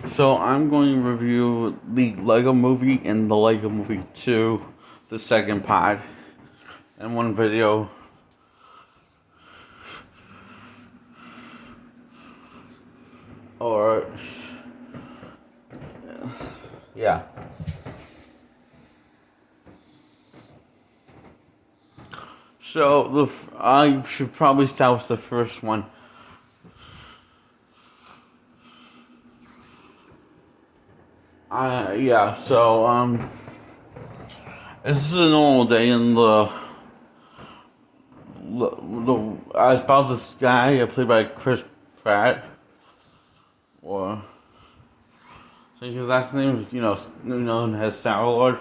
So I'm going to review the Lego Movie and the Lego Movie 2, the second part, in one video. Or yeah. So I should probably start with the first one. Yeah. So this is a normal day in I was about this guy played by Chris Pratt, or I think his last name is known as Star-Lord.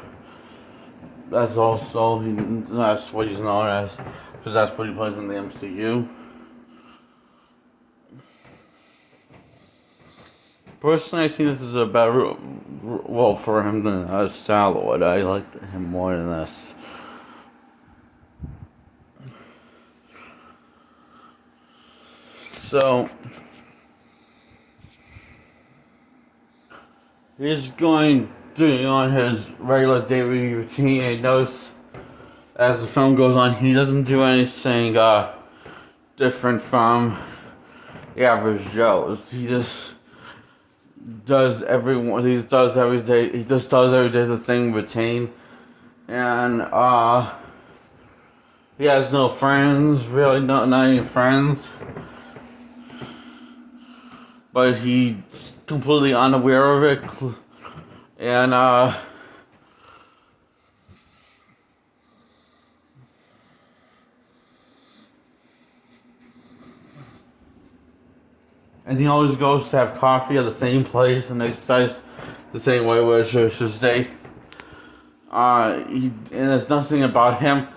That's what he's known as, because that's what he plays in the MCU. Personally, I think this is a better role for him than Star-Lord. I like him more than this. So he's going on his regular daily routine. And notice as the film goes on, he doesn't do anything different from the average Joes. He just does every day. He just does every day the same routine, and he has no friends. Really, not any friends. But he's completely unaware of it, and he always goes to have coffee at the same place and exercise the same way, which is to say, and there's nothing about him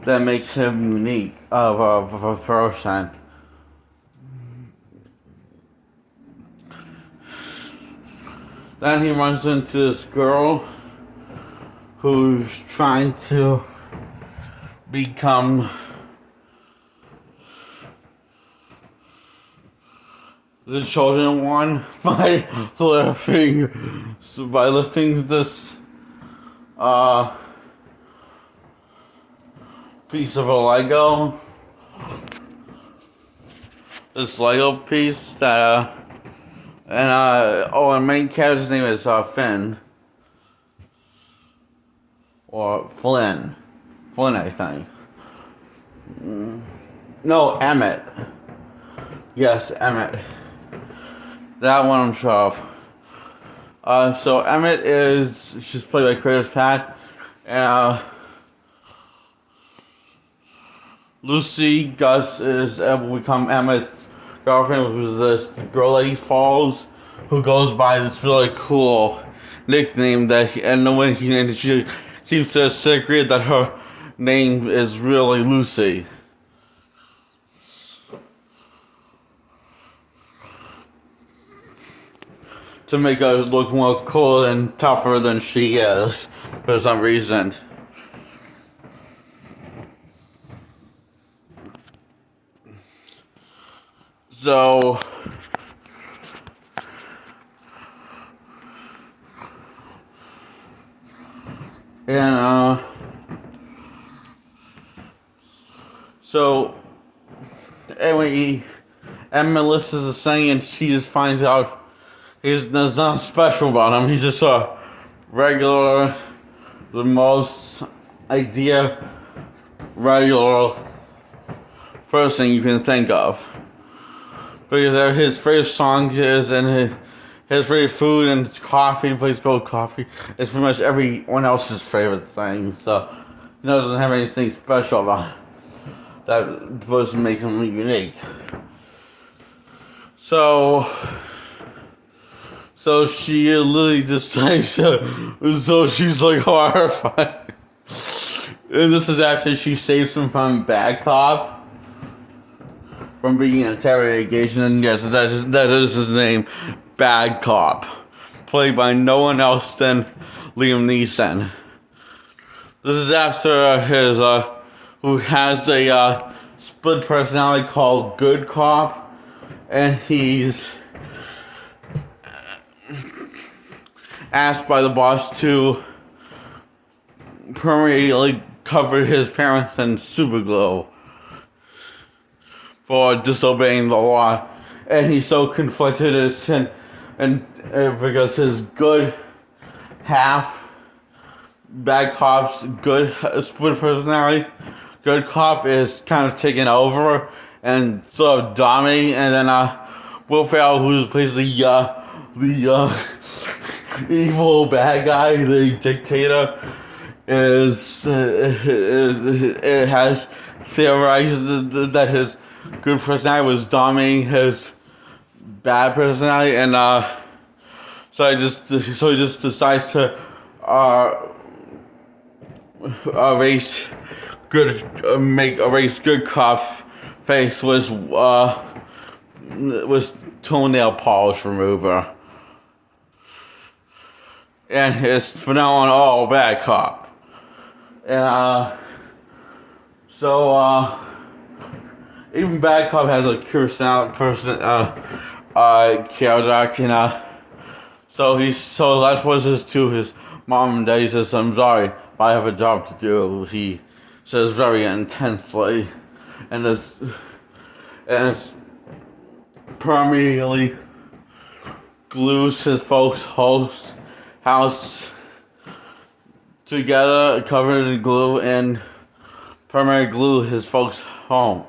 that makes him unique of a person. Then he runs into this girl who's trying to become the chosen one by lifting this piece of a Lego. This Lego piece that and main character's name is Finn. Or Flynn. Flynn, I think. No, Emmett. Yes, Emmett. That one I'm sure of. So Emmett she's played by Chris Pratt. And Lucy Gus is able to become Emmett's girlfriend, which is this girl Lady Falls, who goes by this really cool nickname she keeps it a secret that her name is really Lucy. To make her look more cool and tougher than she is, for some reason. So anyway, Emma listens to sing and she just finds out there's nothing special about him. He's just a regular, the most regular person you can think of. Because his favorite song is, and his favorite food and coffee, place called coffee, is pretty much everyone else's favorite thing. So, doesn't have anything special about it. That person makes him unique. So she literally decides so she's like horrified. And this is after she saves him from Bad Cop. From being in interrogation, and yes, that is his name, Bad Cop, played by no one else than Liam Neeson. This is after his who has a split personality called Good Cop, and he's asked by the boss to permanently cover his parents in super glue for disobeying the law, and he's so conflicted and because his good half bad cop's good split personality, good cop is kind of taken over and sort of dominating, and then Will Ferrell, who plays the evil bad guy, the dictator, it has theorized that his good personality was dominating his bad personality, and so he just decides to erase good cop face was toenail polish remover, and it's from now on all bad cop. And even bad cop has a character, and so that's what says to his mom and dad. He says, "I'm sorry, but I have a job to do." He says very intensely, and this permanently glues his folks' house together, covered in glue, and permanently glue his folks' home.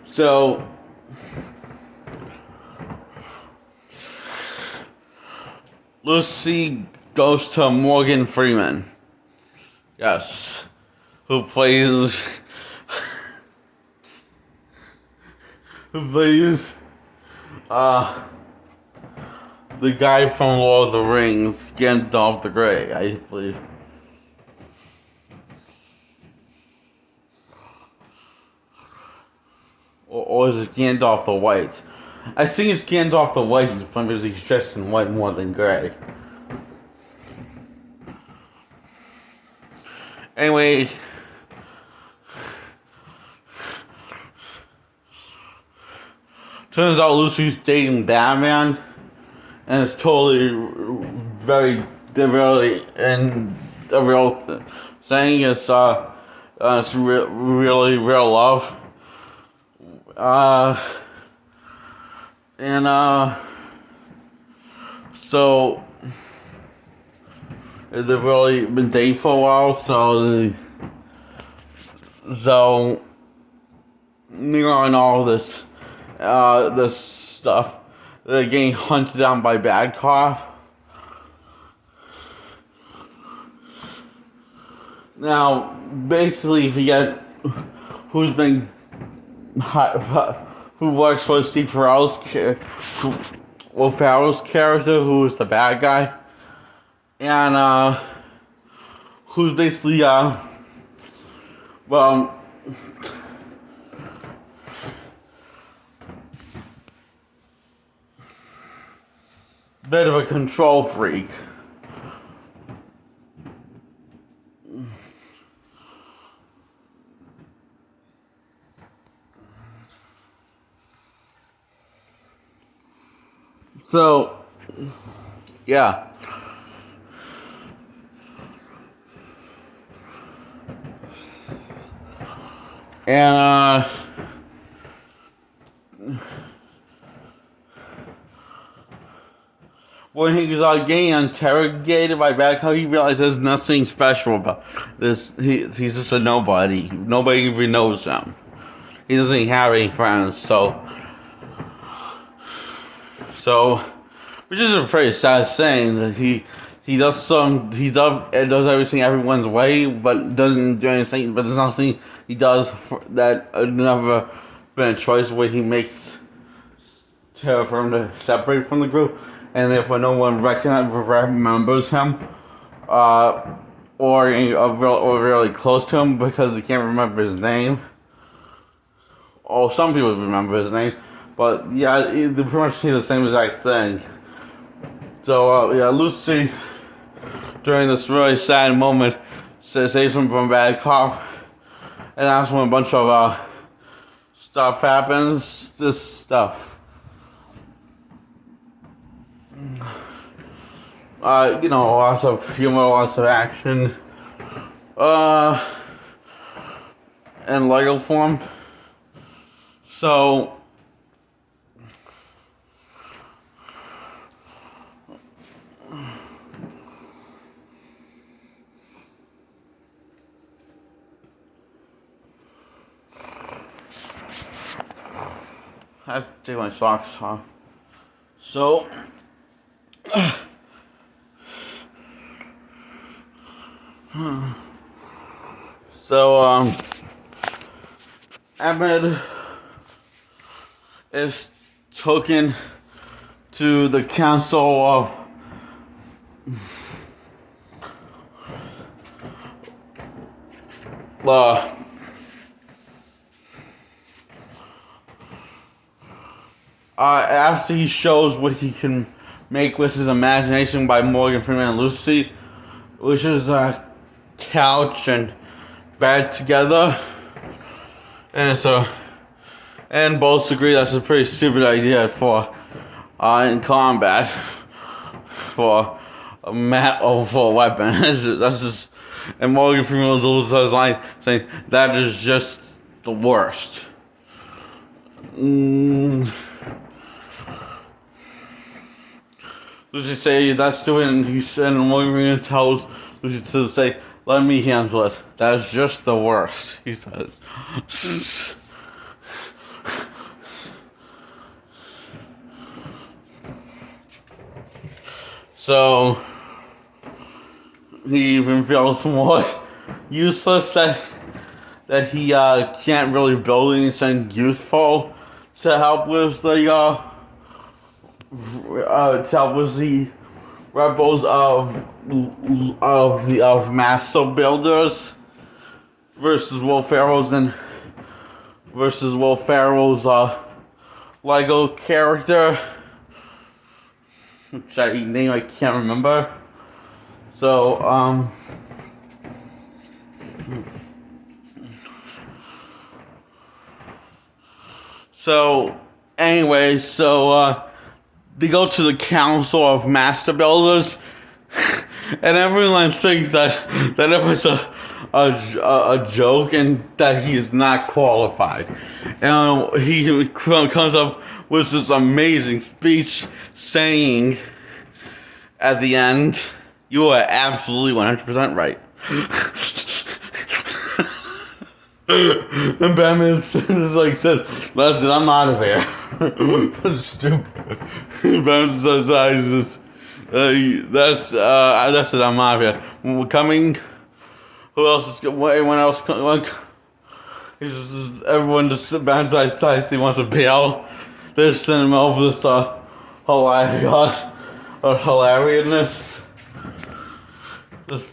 So, Lucy goes to Morgan Freeman. Yes. Who plays the guy from Lord of the Rings, Gandalf the Grey, I believe. Or is it Gandalf the White? I think it's Gandalf the White because he's dressed in white more than gray. Anyway, turns out Lucy's dating Batman, and it's totally they're really in the real thing. It's really real love. So they've really been dating for a while, so and all this stuff, they're getting hunted down by bad cop. Now, basically, if you get who works for Steve Will Ferrell's character, who is the bad guy, and who's basically bit of a control freak. So, yeah. And, when he was getting interrogated by bad cop, he realized there's nothing special about this. He's just a nobody. Nobody even knows him. He doesn't have any friends, so, which is a pretty sad thing that he does everything everyone's way, but doesn't do anything. But there's nothing he does that never been a choice where he makes for him to separate from the group, and therefore no one remembers him, or really close to him because they can't remember his name, Oh, some people remember his name, but yeah, they pretty much say the same exact thing. So yeah, Lucy, during this really sad moment, saves him from a bad cop, and that's when a bunch of stuff happens. This stuff, lots of humor, lots of action, in Lego form. So, I have to take my socks off. So, Ahmed is taken to the council of after he shows what he can make with his imagination by Morgan Freeman and Lucy, which is a couch and bed together, and both agree that's a pretty stupid idea for in combat for a for a weapon. That's just, and Morgan Freeman was line saying that is just the worst. Lucy say that's doing, and Morgan Freeman tells Lucy to say, "Let me handle it. That's just the worst," he says. So he even feels more useless that he can't really build anything useful to help with the rebels of Master Builders versus Will Ferrell's Lego character, which name I can't remember. So anyway, they go to the Council of Master Builders, and everyone thinks that it was a joke and that he is not qualified. And he comes up with this amazing speech saying at the end, "You are absolutely 100% right." And Batman says, "Listen, I'm out of here." That's stupid. Batman says, "That's it. I'm out of here. We're coming. Who else is? Anyone else? He says, everyone just Batman decides he wants to bail. They send him over this hilariousness.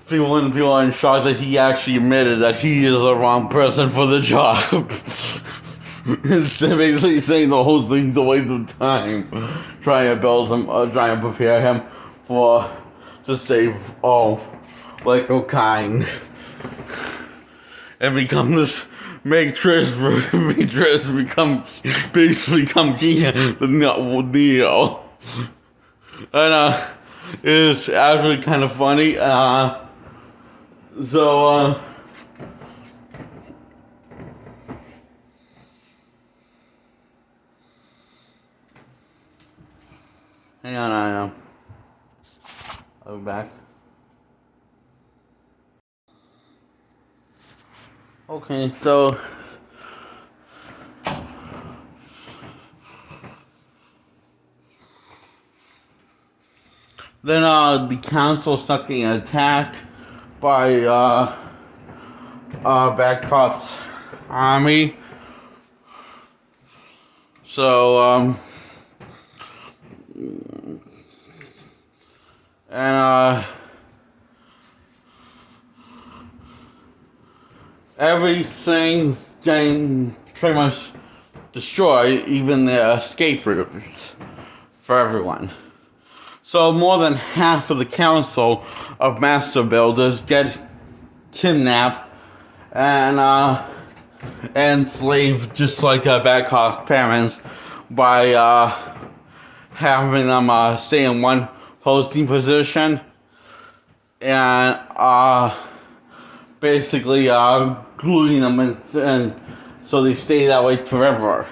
People are in shock that he actually admitted that he is the wrong person for the job. It's basically saying the whole thing's a waste of time, trying to build him, trying to prepare him to save Lego kind, and become this become Neo. And it's actually kind of funny. Hang on, I'll be back. Okay, so then the council starts getting attacked by Bad Cop's army. So everything's getting pretty much destroy even the escape routes for everyone. So more than half of the council of master builders get kidnapped and enslaved, just like Bad Cop's parents, by having them stay in one hosting position and basically gluing them and so they stay that way forever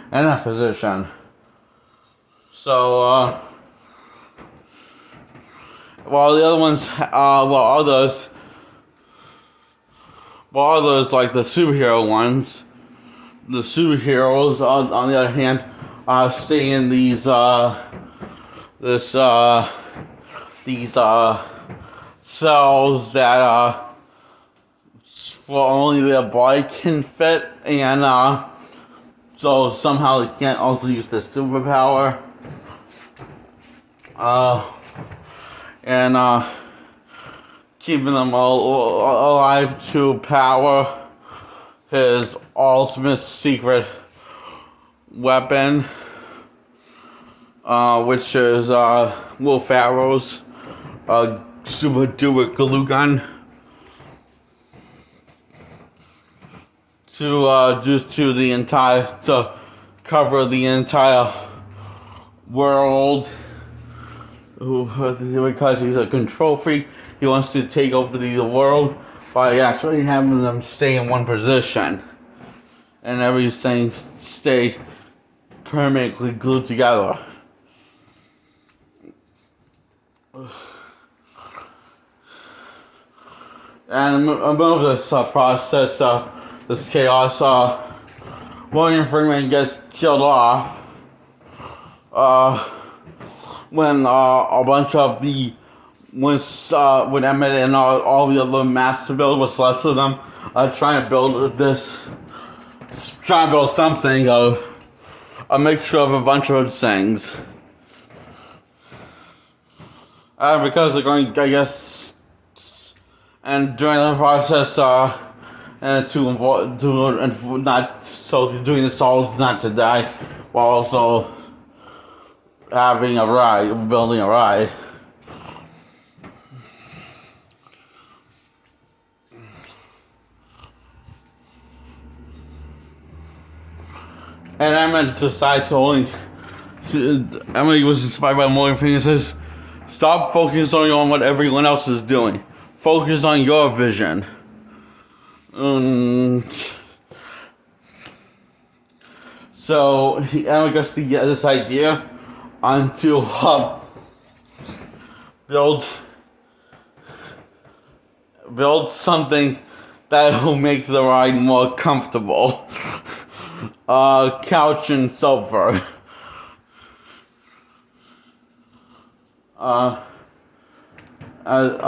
in that position. So while the other ones, others like the superhero ones, the superheroes on the other hand stay in these cells that for only their body can fit, and so somehow they can't also use their superpower. And keeping them all alive to power his ultimate secret weapon, which is Will Ferrell's super duper glue gun. To cover the entire world, because he's a control freak. He wants to take over the world by actually having them stay in one position and everything stay permanently glued together. And above this process of this chaos, William Freeman gets killed off when a bunch of the when Emmett and all the other master builders, what's left of them, trying to build something, a mixture of a bunch of things. Because they're going, I guess, and during the process, and doing this all not to die, while also building a ride. And Emma decides Emily was inspired by Morgan Freeman and says, "Stop focusing on what everyone else is doing. Focus on your vision." So Emma gets to get this idea to build something that will make the ride more comfortable. Couch and sofa. A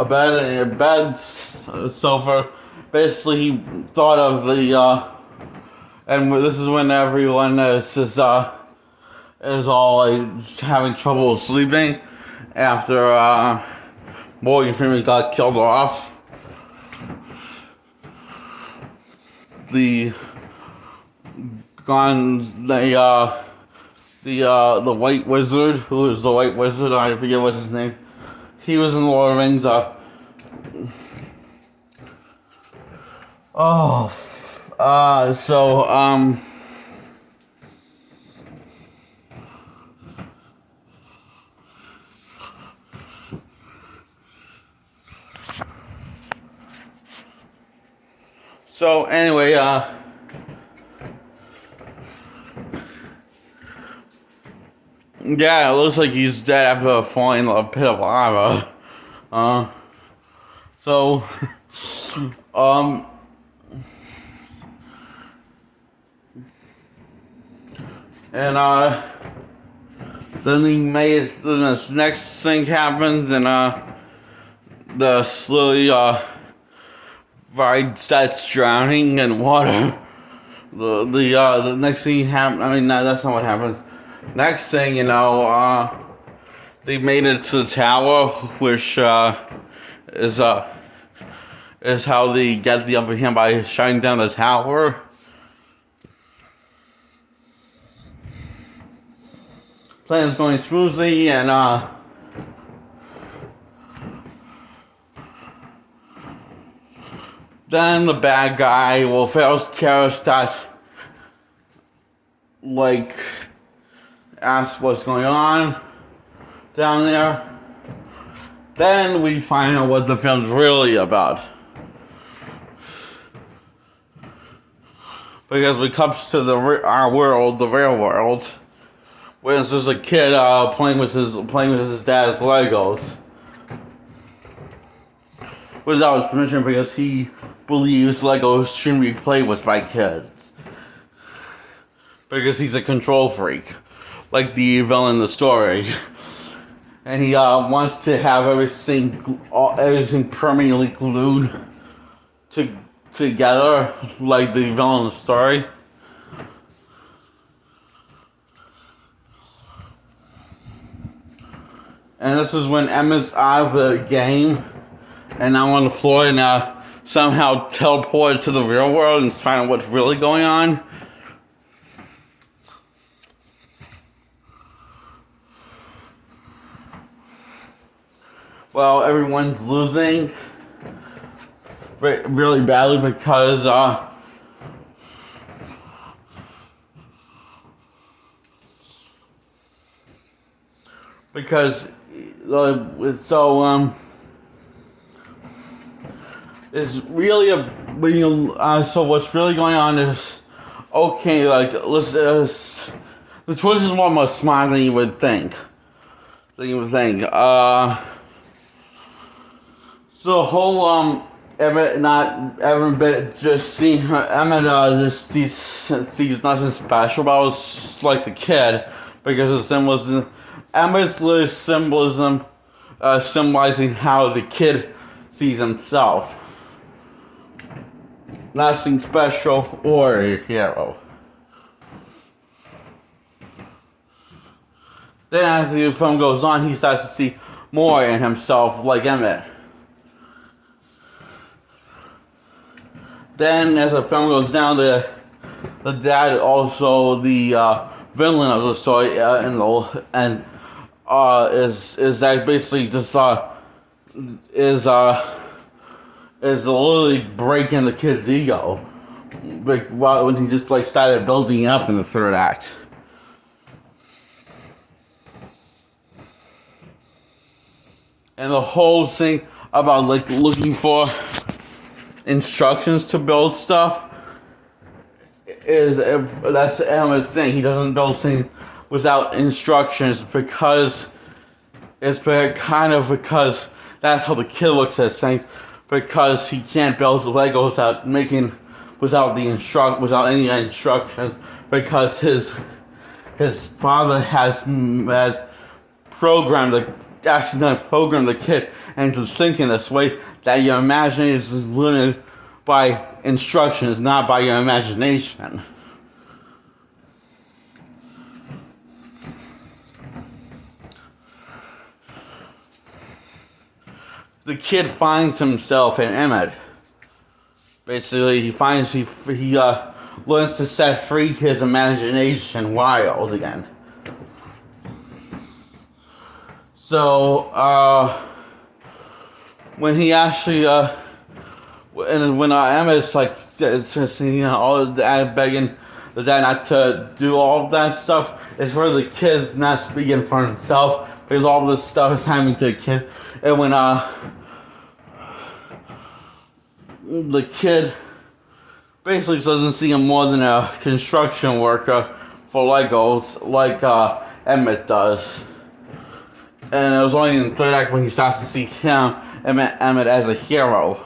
bed, sofa. Basically, he thought of and this is when everyone is all like having trouble sleeping after Morgan Freeman got killed off. The White Wizard, who is the White Wizard, I forget what's his name. He was in Lord of the Rings. So anyway, yeah, it looks like he's dead after falling in a pit of lava. And then this next thing happens, and the slowly ride starts drowning in water. The next thing happens. I mean, no, that's not what happens. Next thing you know, they made it to the tower, which is how they get the upper hand by shutting down the tower. plan is going smoothly, and then the bad guy, well, Pharaoh's character starts, like, ask what's going on down there. Then we find out what the film's really about. Because when it comes to our world, the real world, where there's just a kid playing with his dad's Legos without his permission, because he believes Legos shouldn't be played with by kids. Because he's a control freak, like the villain in the story. And he wants to have everything permanently glued together, like the villain in the story. And this is when Emmett's out of the game, and now on the floor, and somehow teleported to the real world and find out what's really going on. Well, everyone's losing really badly because it's really so what's really going on is, okay, like, the twist is one more smart than you would think. So the whole Emmett just seeing Emmett just sees nothing special about it, it's like the kid, because the symbolism, Emmett's literally symbolizing how the kid sees himself. Nothing special or a hero. Then as the film goes on, he starts to see more in himself, like Emmett. Then as the film goes down, the dad, also the villain of the story, is that basically just is literally breaking the kid's ego, when he just like started building up in the third act. And the whole thing about like looking for instructions to build stuff that's Emma's thing. He doesn't build things without instructions because because that's how the kid looks at things, because he can't build the Legos without any instructions, because his father has programmed the kid into thinking this way, that your imagination is limited by instructions, not by your imagination. The kid finds himself in Emmett. Basically, he learns to set free his imagination wild again. So, when he actually, when Emmett's like, all the dad begging the dad not to do all of that stuff, it's for the kid not speaking for himself, because all this stuff is happening to the kid. And when the kid basically doesn't see him more than a construction worker for Legos, like Emmett does. And it was only in the third act when he starts to see Emmett as a hero.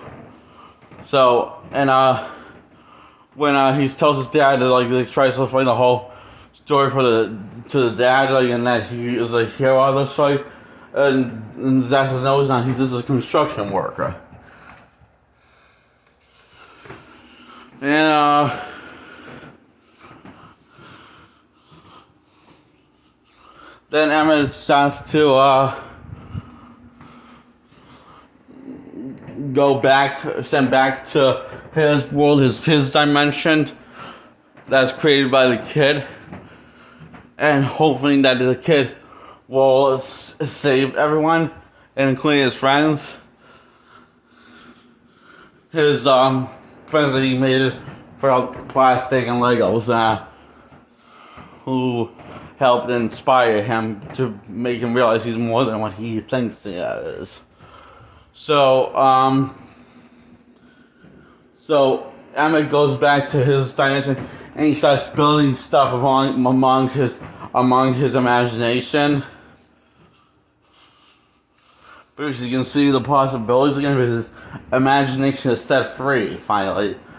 So, and when he tells his dad that like tries to explain the whole story to the dad, like, and that he is a hero of the story, and that's no, he's not. He's just a construction worker. And then Emmett starts to sent back to his world, his dimension that's created by the kid. and hoping that the kid will save everyone, including his friends. His friends that he made for plastic and Legos, who helped inspire him to make him realize he's more than what he thinks he is. So Emmett goes back to his dimension and he starts building stuff among his imagination. Because you can see the possibilities again, because his imagination is set free finally.